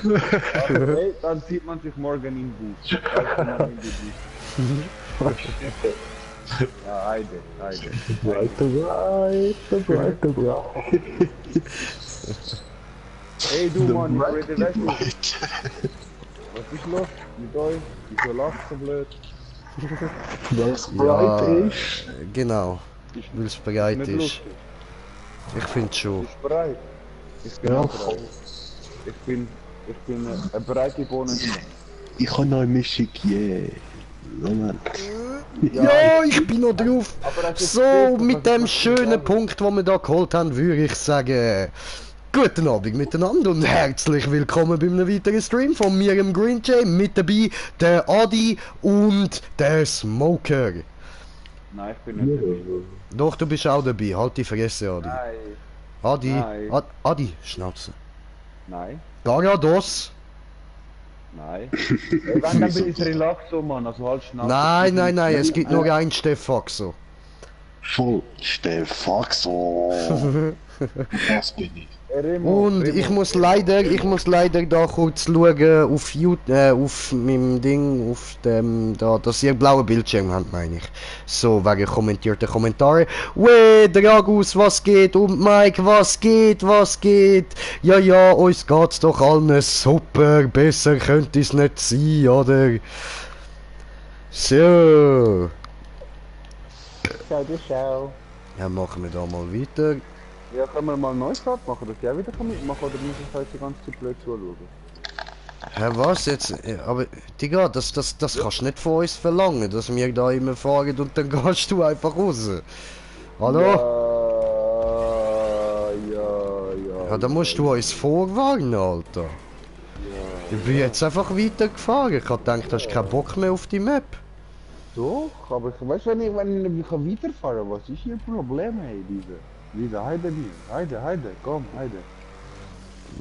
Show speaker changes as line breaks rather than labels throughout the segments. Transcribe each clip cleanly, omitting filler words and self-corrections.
Okay, dann sieht man sich morgen im Bus. Ja, Heide.
Breite.
Hey du Mann, ich rede weg. Was ist los mit euch? Wieso lacht so blöd?
Weil es
Ja,
breit ist.
genau. Weil es bereit
Nicht
ist.
lustig.
Ich finde schon.
Ist bereit. Ich bin
Ja,
auch bereit. Ich bin eine breite Bohne.
Ich habe noch eine Mischung, yeah. Moment.
Ja, ich bin noch drauf.
Aber es ist
So,
sicher,
mit
was
dem
ich
schönen
sagen.
Punkt, den wir da geholt haben, würde ich sagen, guten Abend miteinander und herzlich willkommen bei einem weiteren Stream von mir, im Green Jay. Mit dabei der Adi und der Smoker.
Nein, ich bin nicht dabei.
Doch, du bist auch dabei. Halt die Fresse, Adi.
Nein.
Adi,
Nein.
Adi, Schnauze.
Nein.
Garados.
Nein. Ey, wenn, dann bin ich Relaxo, Mann. Also halt schnell.
Nein, es gibt nur ein Stefaxo.
Voll Stefaxo. Das bin ich.
Und ich muss leider da kurz schauen auf YouTube, auf meinem Ding, auf dem, da, dass ihr blaue Bildschirm habt, meine ich. So, wegen kommentierten Kommentare. Weh, Dragus, was geht? Und Mike, was geht? Ja, uns geht's doch allen super. Besser könnte es nicht sein, oder? So.
Schau.
Ja, machen wir da mal weiter.
Ja, können wir mal einen neuen Start machen, dass ich auch wieder mitmachen kann, oder muss ich halt die ganze Zeit blöd zuschauen?
Hä, was jetzt? Aber, Digga, das kannst du nicht von uns verlangen, dass wir da immer fahren und dann gehst du einfach raus. Hallo? Ja, da musst du uns vorwarnen, Alter. Ich bin jetzt einfach weitergefahren. Ich hab gedacht, du hast keinen Bock mehr auf die Map.
Doch, aber ich weiß, wenn ich weiterfahren kann, was ist hier ein Problem, hey, Lisa, Heide, komm, Heide.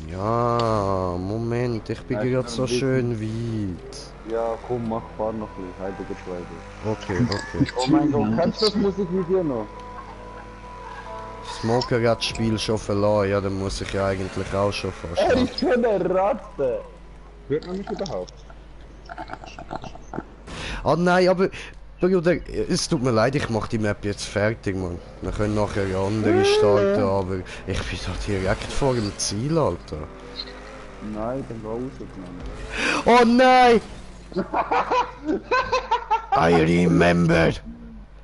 Ja, Moment, ich bin
Ja,
gerade so
ein bisschen.
schön weit.
Ja, komm, fahr noch ein bisschen, Heide geht weiter.
Okay.
Oh mein Gott, kennst du das Musikvideo noch?
Smoker hat das Spiel schon verloren, ja, dann muss ich ja eigentlich auch schon fast.
Er ist schon eine Ratte! Hört man mich überhaupt?
Ah nein, aber Bruder, es tut mir leid, ich mach die Map jetzt fertig, Mann. Wir können nachher eine andere starten, aber ich bin da direkt vor dem Ziel, Alter.
Nein, dann geh raus, Mann.
Oh nein! I remember!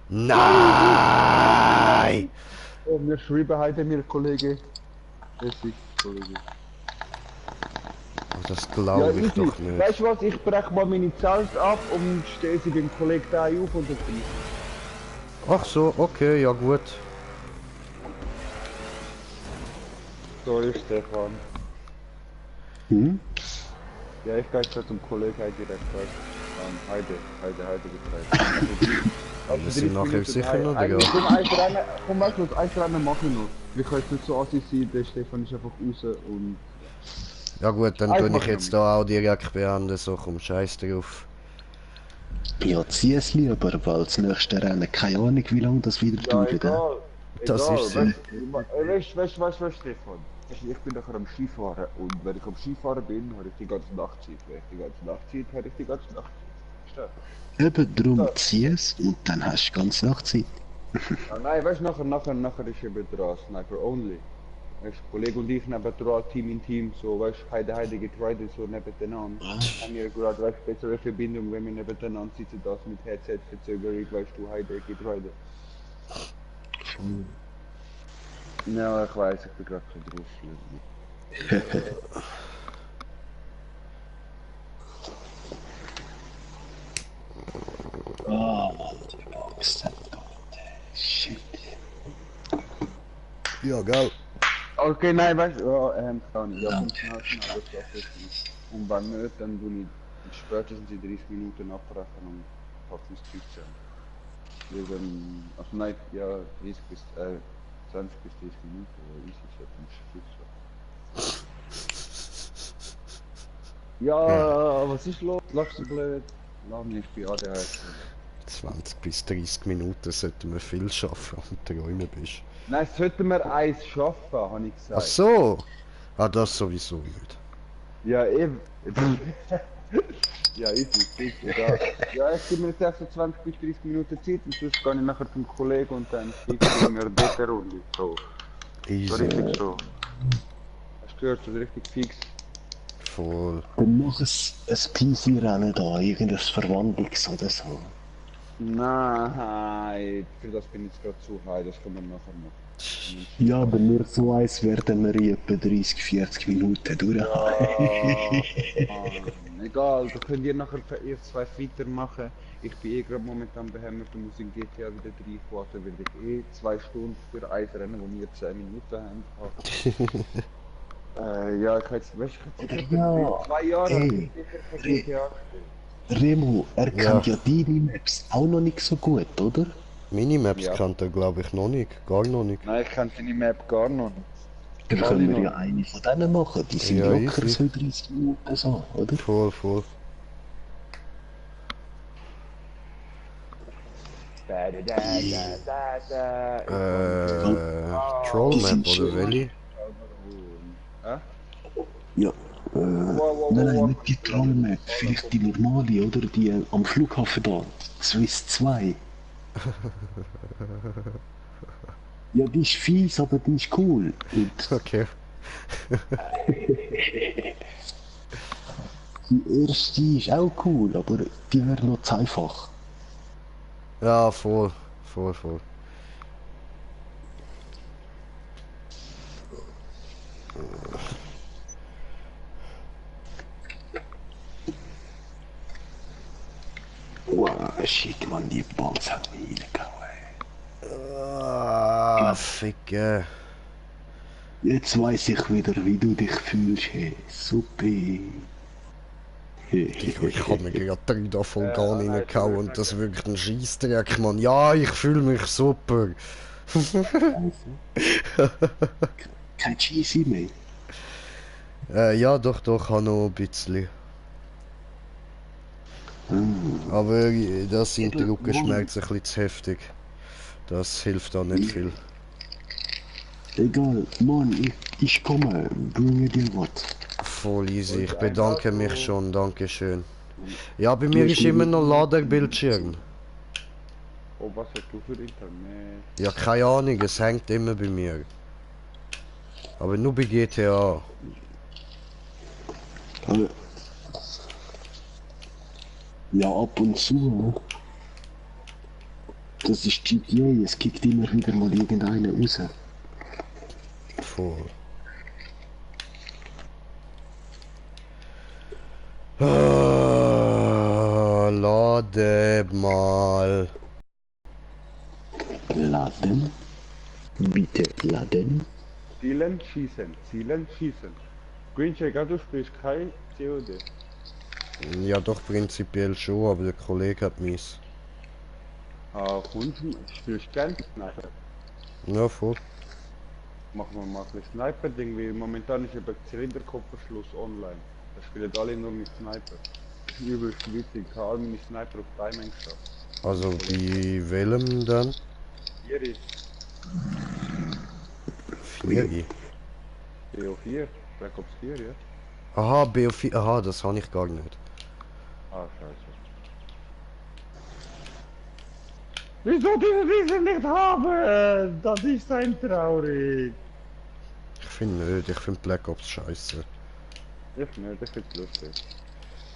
Nein!
Oh, wir schreiben heute mir, Kollege. Kollege.
Oh, das glaube ich
easy.
doch nicht.
Weißt du was, ich breche mal meine Zelt ab und stehe sie beim Kollegen da auf und dann bin
Ach so, okay, ja gut.
Sorry, Stefan.
Hm?
Ja, ich gehe jetzt zum Kollegen direkt weiter. Heide betreiben.
Wir sind nachher sicher noch da, ja.
Komm, weißt du, ein Rennen mache ich noch. Wir können jetzt nicht so aussehen, der Stefan ist einfach raus und...
Ja gut, dann tue ich jetzt da auch direkt beenden, so komm, scheiß drauf.
Ja, zieh es lieber, weil das nächste Rennen, keine Ahnung wie lange das wieder
Ja,
dauert.
egal.
Das
egal.
ist so.
Weißt du, Stefan? Ich bin nachher am Skifahren und wenn ich am Skifahren bin, habe ich die ganze Nacht Zeit. Wenn ich die ganze Nacht Zeit habe, ich die ganze Nacht Zeit.
Eben, darum zieh es und dann hast du ganz Nacht Zeit.
Nein, weißt du, nachher ist eben dran, Sniper Only. Weißt du, Kollege und ich neben dran, Team in Team, so, weißt du, Heide geht Rider so nebeneinander. Haben wir gerade, weißt du, bessere Verbindung, wenn wir nebeneinander sitzen, das mit Headset-Verzögerung, weißt du, Heide geht Rider. Ja, ich weiß, ich bin gerade kein Druschel.
Shit.
Ja, geil.
Okay, nein, weißt du, kann ich. Ja, komm, schnell, das darf ich nicht. Und wenn nicht, dann tue ich spätestens in 30 Minuten abbrechen und packen es Pizza. Wegen, also nein, ja, 30 bis, 20 bis 30 Minuten, oder wie ist es jetzt? Ja, was ist los? Lachst du blöd? Lass mich bei ADHS.
20 bis 30 Minuten sollten wir viel schaffen, wenn du träumen bist.
Nein, sollten wir eins schaffen, habe ich gesagt.
Ach so! Ah, das sowieso nicht.
Ja, eben. Ja, easy, easy, ja. Ja, ich gebe mir jetzt erst so 20 bis 30 Minuten Zeit und sonst gehe ich nachher zum Kollegen und dann fix in einer DP-Runde. So. So
Easy.
richtig so. Hast du gehört, so richtig fix.
Voll.
Dann mach ein PC-Rennen da, irgendein Verwandlungs- oder so.
Nein, für das bin ich jetzt gerade zu high, das können wir nachher machen.
Ja, aber nur so eins werden wir in etwa 30, 40 Minuten durch.
Ja, Mann, egal, da könnt ihr nachher ihr zwei weitermachen. Ich bin eh gerade momentan behämmert und muss in GTA wieder reinkommen, also werde ich eh 2 Stunden für ein Rennen, wo wir 10 Minuten haben. Ja, ich jetzt, weißt du, ich jetzt
Ja,
2 Jahre habe
ey,
ich sicher kein GTA gespielt.
Remo, er
Ja.
kennt ja deine Maps auch noch nicht so gut, oder?
Minimaps
Ja.
kennt er glaube ich noch nicht. Gar noch nicht.
Nein, ich kenne seine Map gar noch nicht.
Dann
Alle
können wir
noch
ja eine von denen machen. Die sind
Ja,
locker
easy.
so 30 Minuten so, oder?
Voll, voll. Trollmap
Die sind
oder
schön.
welche?
Hä?
Ja. Nein, nicht die Trollmap, vielleicht die normale, oder? Die am Flughafen da. Swiss 2. Ja, die ist fies, aber die ist cool. Und
Okay.
die erste ist auch cool, aber die wäre noch zu einfach.
Ja, voll. Voll, voll.
Wow, shit, man, die Bombs hat mich reingehauen.
Ah, ficke.
Jetzt weiß ich wieder, wie du dich fühlst, hey. Super.
Ich hab mir gerade 3 davon gar nicht
nein,
reingehauen und das ist wirklich ein Scheissdreck, Mann. Ja, ich fühle mich super.
Kein Cheesy mehr.
Ja, doch, doch, habe noch ein bisschen. Aber das sind die Rückenschmerzen ein bisschen zu heftig. Das hilft auch nicht viel.
Egal, Mann, ich komme, bringe dir was.
Voll easy, ich bedanke mich schon, dankeschön. Ja, bei mir ist immer noch Ladebildschirm.
Oh, was hast du für Internet?
Ja, keine Ahnung, es hängt immer bei mir. Aber nur bei GTA.
Ja, ab und zu. Das ist GTA, es kickt immer wieder mal irgendeiner raus.
Voll. Ah, lade mal.
Laden. Bitte laden.
Zielen, schießen, zielen, schießen. Greencheck, du spielst kein COD.
Ja, doch prinzipiell schon, aber der Kollege hat mies.
Ah, Kunden, spielst du gern Sniper?
Ja, voll.
Machen wir mal ein bisschen Sniper-Ding, weil momentan ist eben Zylinderkopfverschluss online. Da spielen alle nur mit Sniper. Das ist übelst witzig, ich habe all meine Sniper auf Timing geschafft.
Also bei welchem dann?
Hier ist
4.
BO4, Black Ops 4, ja?
Aha, BO4, aha, das habe ich gar nicht.
Ah, scheiße. Wieso diese nicht haben? Das ist ein traurig.
Ich finde nicht, ich finde Black Ops scheiße.
Ich nicht, ich find's lustig.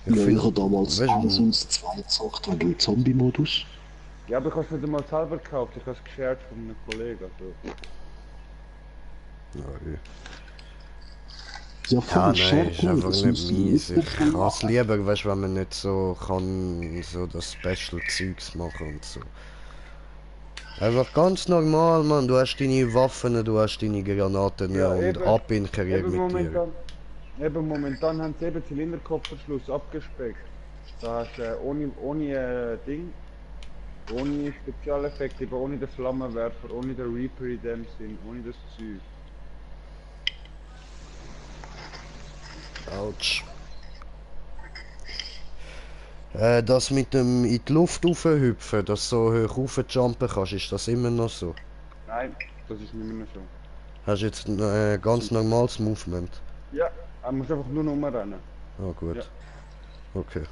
Ich
Ja,
find,
ich habe damals
weißt du,
1 und 2 gezockt, wegen dem Zombie-Modus.
Ja, aber ich habe es nicht einmal selber gekauft, ich habe es geshared von einem Kollegen. Also.
ja,
Ja,
ja,
voll
nein,
schade,
ist einfach
das
nicht
muss
mies. Ich
nicht
kann es lieber, weißt du, wenn man nicht so kann, so das Special-Zeugs machen und so. Einfach ganz normal, Mann. Du hast deine Waffen, du hast deine Granaten
Ja,
und
eben,
ab in den Krieg
eben
mit dir.
momentan haben sie eben Zylinderkopfverschluss abgespeckt. Da hast du ohne Ding, ohne Spezialeffekte, eben ohne den Flammenwerfer, ohne den Reaper in dem Sinn, ohne das Zeug.
Autsch. Das mit dem in die Luft raufhüpfen, dass du so hoch raufjumpen kannst, ist das immer noch so?
Nein, das ist nicht mehr so.
Hast du jetzt ein ganz normales Movement?
Ja, er muss einfach nur noch rennen.
Ah, gut.
Ja.
Okay.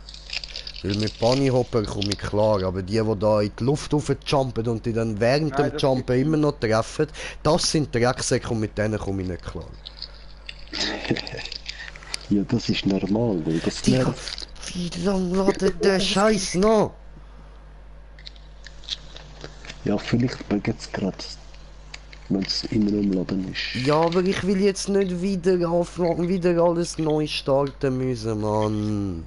Weil mit Bunnyhopper komme ich klar, aber die da in die Luft raufjumpen und die dann während
Nein,
dem
das
Jumpen
geht
immer noch treffen, das sind Drecksäcke und mit denen komme ich nicht klar.
Ja, das ist normal, weil das
Digga,
nervt.
wie lange ladet der Scheiß noch?
Ja, vielleicht geht es gerade, wenn es immer umladen ist.
Ja, aber ich will jetzt nicht wieder anfangen, wieder alles neu starten müssen, Mann.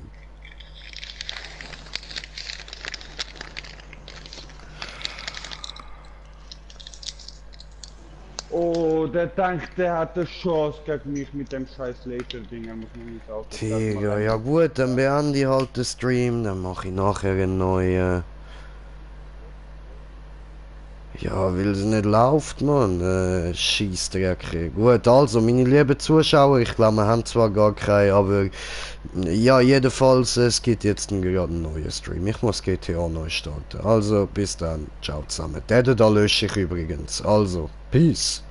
Oh, der denkt, der hat eine Chance gegen mich mit dem scheiß Laser-Ding. Er muss noch nicht Auto
Digga, ja gut, dann beende ich halt den Stream, dann mache ich nachher einen neuen. Ja, weil es nicht läuft, Mann. Scheissdrecke. Gut, also, meine lieben Zuschauer, ich glaube, wir haben zwar gar keine, aber ja, jedenfalls, es gibt jetzt gerade einen neuen Stream. Ich muss GTA neu starten. Also, bis dann. Ciao zusammen. Den da lösche ich übrigens. Also, Peace.